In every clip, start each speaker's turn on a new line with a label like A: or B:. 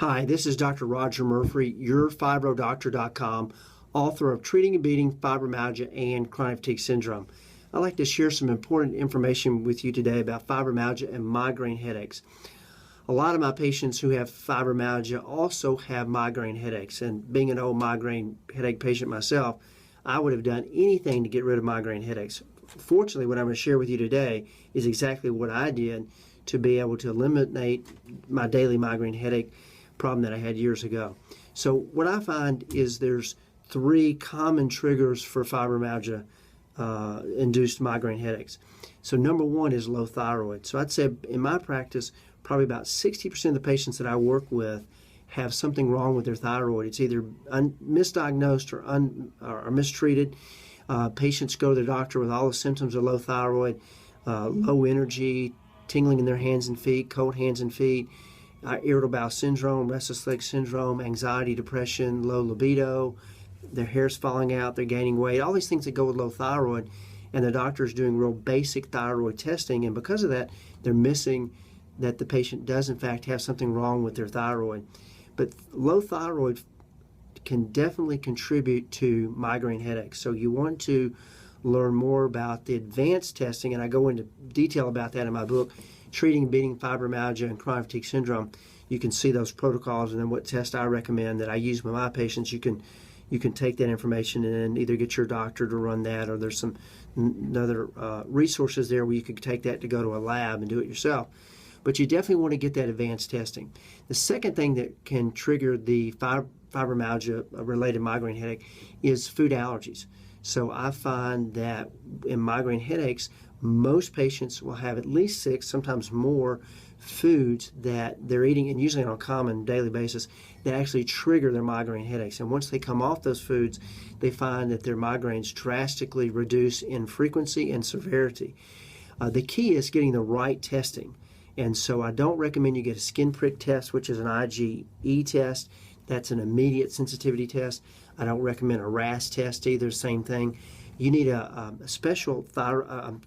A: Hi, this is Dr. Rodger Murphree, YourFibroDoctor.com, author of Treating and Beating Fibromyalgia and Chronic Fatigue Syndrome. I'd like to share some important information with you today about fibromyalgia and migraine headaches. A lot of my patients who have fibromyalgia also have migraine headaches, and being an old migraine headache patient myself, I would have done anything to get rid of migraine headaches. Fortunately, what I'm going to share with you today is exactly what I did to be able to eliminate my daily migraine headache problem that I had years ago. So what I find is there's three common triggers for fibromyalgia induced migraine headaches. So number one is low thyroid. So I'd say in my practice, probably about 60% of the patients that I work with have something wrong with their thyroid. It's either misdiagnosed or mistreated. Patients go to the doctor with all the symptoms of low thyroid, low energy, tingling in their hands and feet, cold hands and feet, irritable bowel syndrome, restless leg syndrome, anxiety, depression, low libido, their hair's falling out, they're gaining weight, all these things that go with low thyroid, and the doctor's doing real basic thyroid testing, and because of that, they're missing that the patient does in fact have something wrong with their thyroid. But low thyroid can definitely contribute to migraine headaches. So you want to learn more about the advanced testing, and I go into detail about that in my book, Treating and Beating Fibromyalgia and Chronic Fatigue Syndrome. You can see those protocols and then what test I recommend that I use with my patients. You can take that information and either get your doctor to run that, or there's some other resources there where you can take that to go to a lab and do it yourself. But you definitely want to get that advanced testing. The second thing that can trigger the fibromyalgia-related migraine headache is food allergies. So I find that in migraine headaches, most patients will have at least 6, sometimes more, foods that they're eating, and usually on a common daily basis, that actually trigger their migraine headaches. And once they come off those foods, they find that their migraines drastically reduce in frequency and severity. The key is getting the right testing. And so I don't recommend you get a skin prick test, which is an IgE test. That's an immediate sensitivity test. I don't recommend a RAS test either, same thing. You need a special blood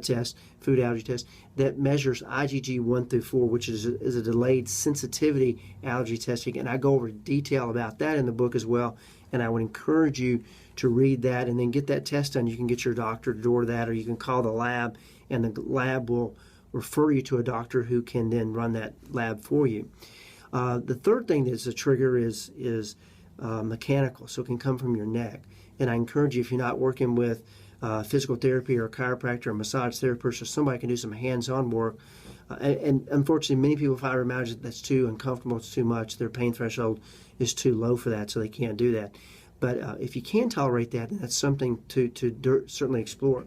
A: test, food allergy test, that measures IgG 1 through 4, which is a delayed sensitivity allergy testing. And I go over detail about that in the book as well. And I would encourage you to read that and then get that test done. You can get your doctor to order that, or you can call the lab, and the lab will refer you to a doctor who can then run that lab for you. The third thing that's a trigger is mechanical, so it can come from your neck. And I encourage you, if you're not working with physical therapy or a chiropractor or massage therapist, or somebody can do some hands-on work. And unfortunately, many people with fibromyalgia, that's too uncomfortable, it's too much. Their pain threshold is too low for that, so they can't do that. But if you can tolerate that, then that's something to certainly explore.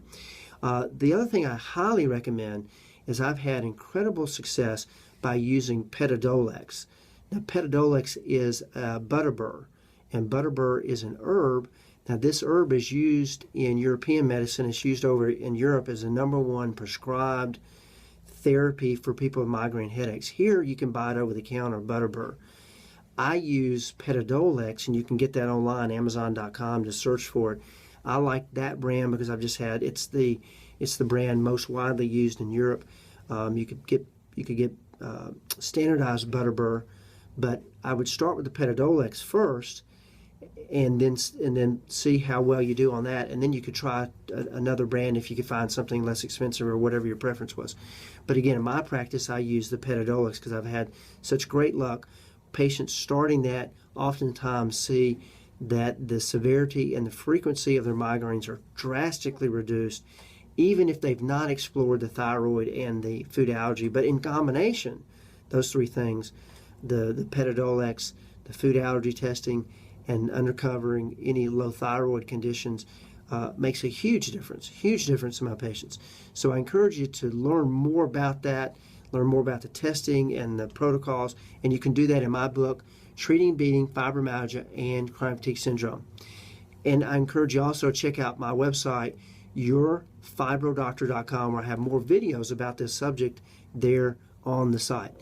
A: The other thing I highly recommend is I've had incredible success by using Petadolex. Now, Petadolex is butterbur, and butterbur is an herb. Now, this herb is used in European medicine. It's used over in Europe as the #1 prescribed therapy for people with migraine headaches. Here, you can buy it over the counter, butterbur. I use Petadolex, and you can get that online, Amazon.com, to search for it. I like that brand because I've just had it's the brand most widely used in Europe. You could get standardized butterbur, but I would start with the Petadolex first, and then see how well you do on that, and then you could try another brand if you could find something less expensive or whatever your preference was. But again, in my practice, I use the Petadolex because I've had such great luck. Patients starting that oftentimes see that the severity and the frequency of their migraines are drastically reduced, even if they've not explored the thyroid and the food allergy. But in combination, those three things, the Petadolex, the food allergy testing, and uncovering any low thyroid conditions makes a huge difference in my patients. So I encourage you to learn more about that, learn more about the testing and the protocols, and you can do that in my book, Treating and Beating Fibromyalgia and Chronic Fatigue Syndrome. And I encourage you also to check out my website, YourFibroDoctor.com, where I have more videos about this subject there on the site.